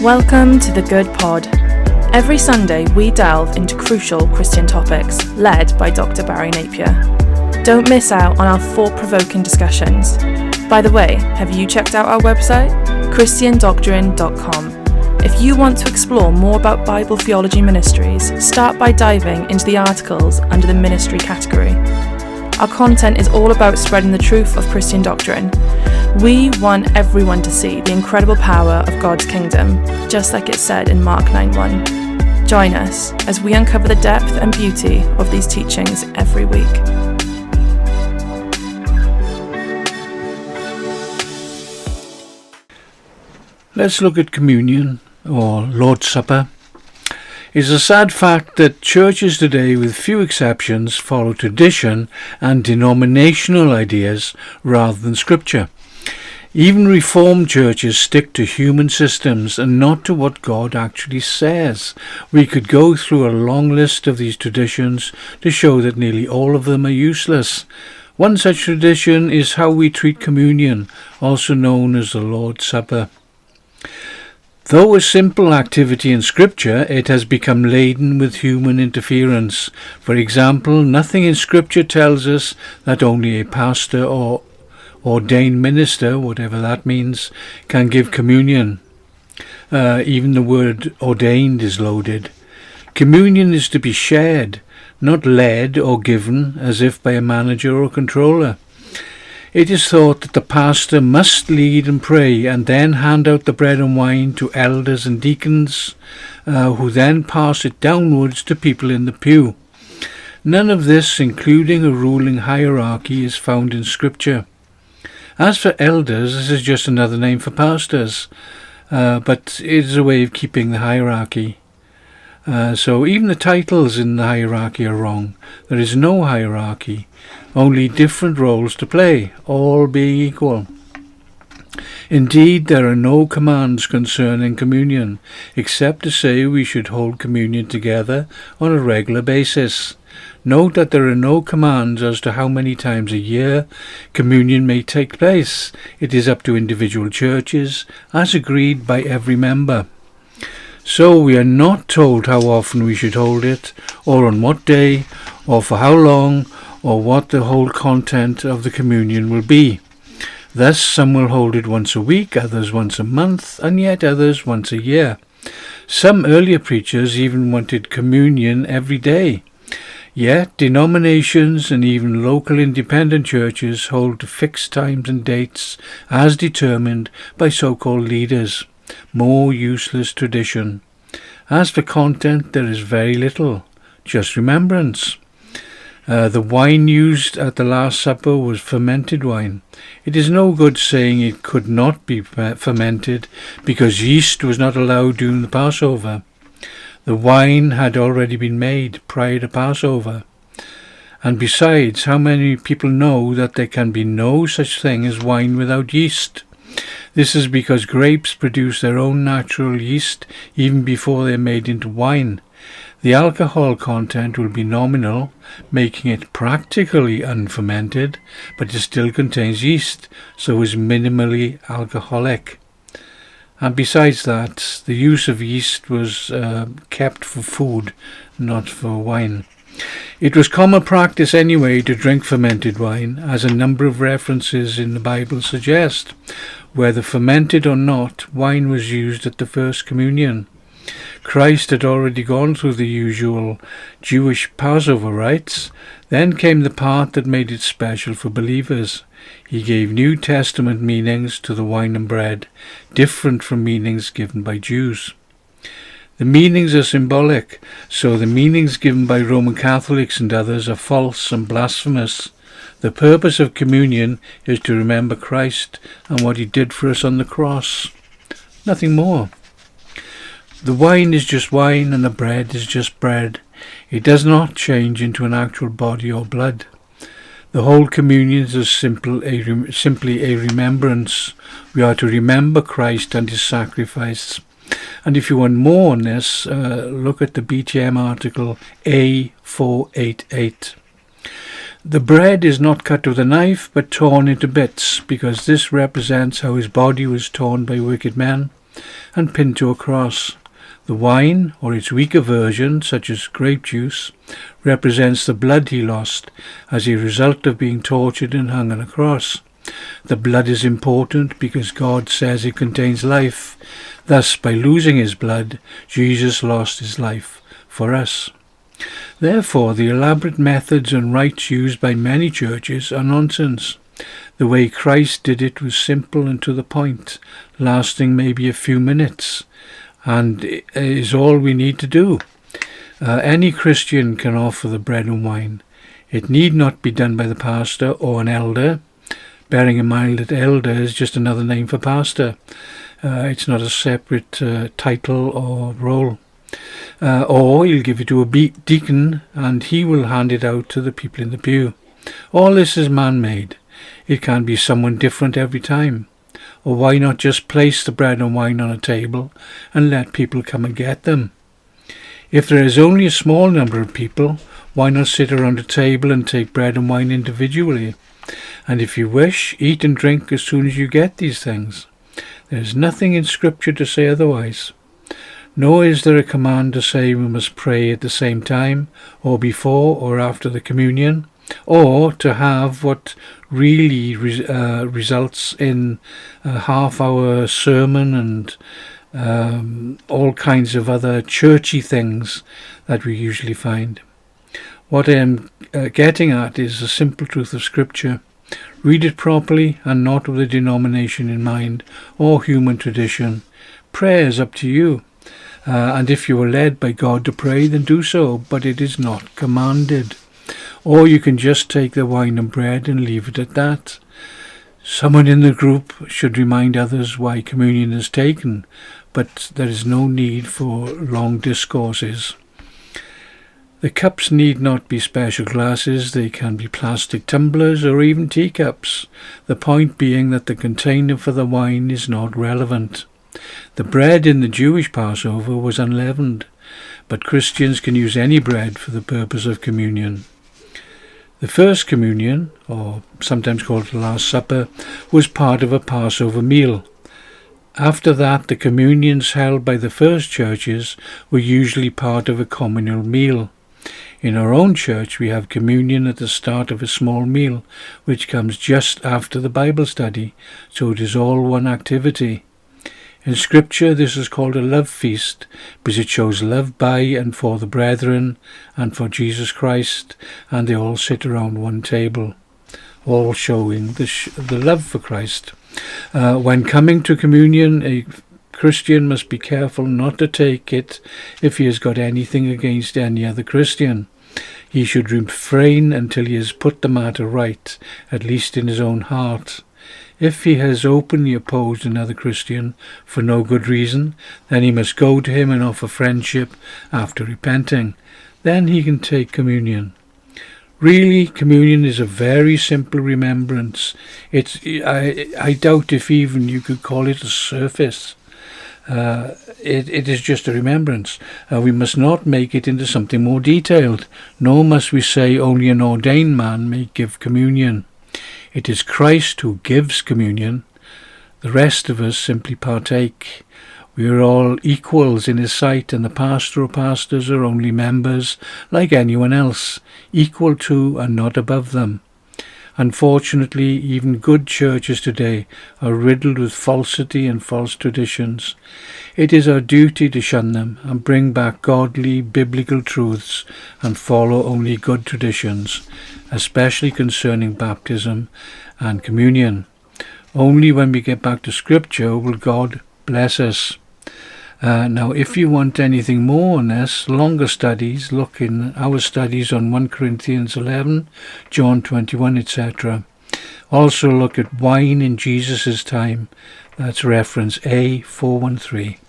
Welcome to The Good Pod. Every Sunday we delve into crucial Christian topics, led by Dr. Barry Napier. Don't miss out on our thought-provoking discussions. By the way, have you checked out our website? ChristianDoctrine.com. If you want to explore more about Bible Theology Ministries, start by diving into the articles under the ministry category. Our content is all about spreading the truth of Christian doctrine. We want everyone to see the incredible power of God's kingdom, just like it said in Mark 9:1. Join us as we uncover the depth and beauty of these teachings every week. Let's look at communion, or Lord's Supper. It's a sad fact that churches today, with few exceptions, follow tradition and denominational ideas rather than Scripture. Even Reformed churches stick to human systems and not to what God actually says. We could go through a long list of these traditions to show that nearly all of them are useless. One such tradition is how we treat communion, also known as the Lord's Supper. Though a simple activity in Scripture, it has become laden with human interference. For example, nothing in Scripture tells us that only a pastor or ordained minister, whatever that means, can give communion. Even the word ordained is loaded. Communion is to be shared, not led or given as if by a manager or controller. It is thought that the pastor must lead and pray and then hand out the bread and wine to elders and deacons, who then pass it downwards to people in the pew. None of this, including a ruling hierarchy, is found in Scripture. As for elders, this is just another name for pastors, but it is a way of keeping the hierarchy. So even the titles in the hierarchy are wrong. There is no hierarchy, only different roles to play, all being equal. Indeed, there are no commands concerning communion, except to say we should hold communion together on a regular basis. Note that there are no commands as to how many times a year communion may take place. It is up to individual churches, as agreed by every member. So we are not told how often we should hold it, or on what day, or for how long, or what the whole content of the communion will be. Thus some will hold it once a week, others once a month, and yet others once a year. Some earlier preachers even wanted communion every day. Yet denominations and even local independent churches hold to fixed times and dates as determined by so-called leaders. More useless tradition. As for content, there is very little, just remembrance. The wine used at the Last Supper was fermented wine. It is no good saying it could not be fermented because yeast was not allowed during the Passover. The wine had already been made prior to Passover. And besides, how many people know that there can be no such thing as wine without yeast? This is because grapes produce their own natural yeast even before they are made into wine. The alcohol content will be nominal, making it practically unfermented, but it still contains yeast, so is minimally alcoholic. And besides that, the use of yeast was kept for food, not for wine. It was common practice anyway to drink fermented wine, as a number of references in the Bible suggest. Whether fermented or not, wine was used at the First Communion. Christ had already gone through the usual Jewish Passover rites. Then came the part that made it special for believers. He gave New Testament meanings to the wine and bread, different from meanings given by Jews. The meanings are symbolic, so the meanings given by Roman Catholics and others are false and blasphemous. The purpose of communion is to remember Christ and what he did for us on the cross. Nothing more. The wine is just wine and the bread is just bread. It does not change into an actual body or blood. The whole communion is simply a remembrance. We are to remember Christ and his sacrifice. And if you want more on this, look at the BTM article A488. The bread is not cut with a knife, but torn into bits, because this represents how his body was torn by wicked men. and pinned to a cross. The wine, or its weaker version, such as grape juice, represents the blood he lost as a result of being tortured and hung on a cross. The blood is important because God says it contains life. Thus, by losing his blood, Jesus lost his life for us. Therefore, the elaborate methods and rites used by many churches are nonsense. The way Christ did it was simple and to the point, lasting maybe a few minutes, and is all we need to do. Any Christian can offer the bread and wine. It need not be done by the pastor or an elder, bearing in mind that elder is just another name for pastor. It's not a separate title or role. Or he'll give it to a deacon and he will hand it out to the people in the pew. All this is man-made. It can be someone different every time. Or why not just place the bread and wine on a table and let people come and get them? If there is only a small number of people, why not sit around a table and take bread and wine individually? And if you wish, eat and drink as soon as you get these things. There is nothing in Scripture to say otherwise. Nor is there a command to say we must pray at the same time, or before or after the communion, or to have what really results in a half-hour sermon and all kinds of other churchy things that we usually find. What I am getting at is the simple truth of Scripture. Read it properly and not with a denomination in mind or human tradition. Prayer is up to you. And if you are led by God to pray, then do so, but it is not commanded. Or you can just take the wine and bread and leave it at that. Someone in the group should remind others why communion is taken, but there is no need for long discourses. The cups need not be special glasses, they can be plastic tumblers or even teacups, the point being that the container for the wine is not relevant. The bread in the Jewish Passover was unleavened, but Christians can use any bread for the purpose of communion. The first communion, or sometimes called the Last Supper, was part of a Passover meal. After that, the communions held by the first churches were usually part of a communal meal. In our own church, we have communion at the start of a small meal, which comes just after the Bible study, so it is all one activity. In Scripture, this is called a love feast, because it shows love by and for the brethren and for Jesus Christ, and they all sit around one table, all showing the love for Christ. When coming to communion, a Christian must be careful not to take it if he has got anything against any other Christian. He should refrain until he has put the matter right, at least in his own heart. If he has openly opposed another Christian for no good reason, then he must go to him and offer friendship after repenting. Then he can take communion. Really, communion is a very simple remembrance. I doubt if even you could call it a service. It is just a remembrance. We must not make it into something more detailed, nor must we say only an ordained man may give communion. It is Christ who gives communion. The rest of us simply partake. We are all equals in his sight, and the pastor or pastors are only members, like anyone else, equal to and not above them. Unfortunately, even good churches today are riddled with falsity and false traditions. It is our duty to shun them and bring back godly, biblical truths and follow only good traditions, especially concerning baptism and communion. Only when we get back to Scripture will God bless us. Now, if you want anything more on this, longer studies, look in our studies on 1 Corinthians 11, John 21, etc. Also look at wine in Jesus' time. That's reference A413.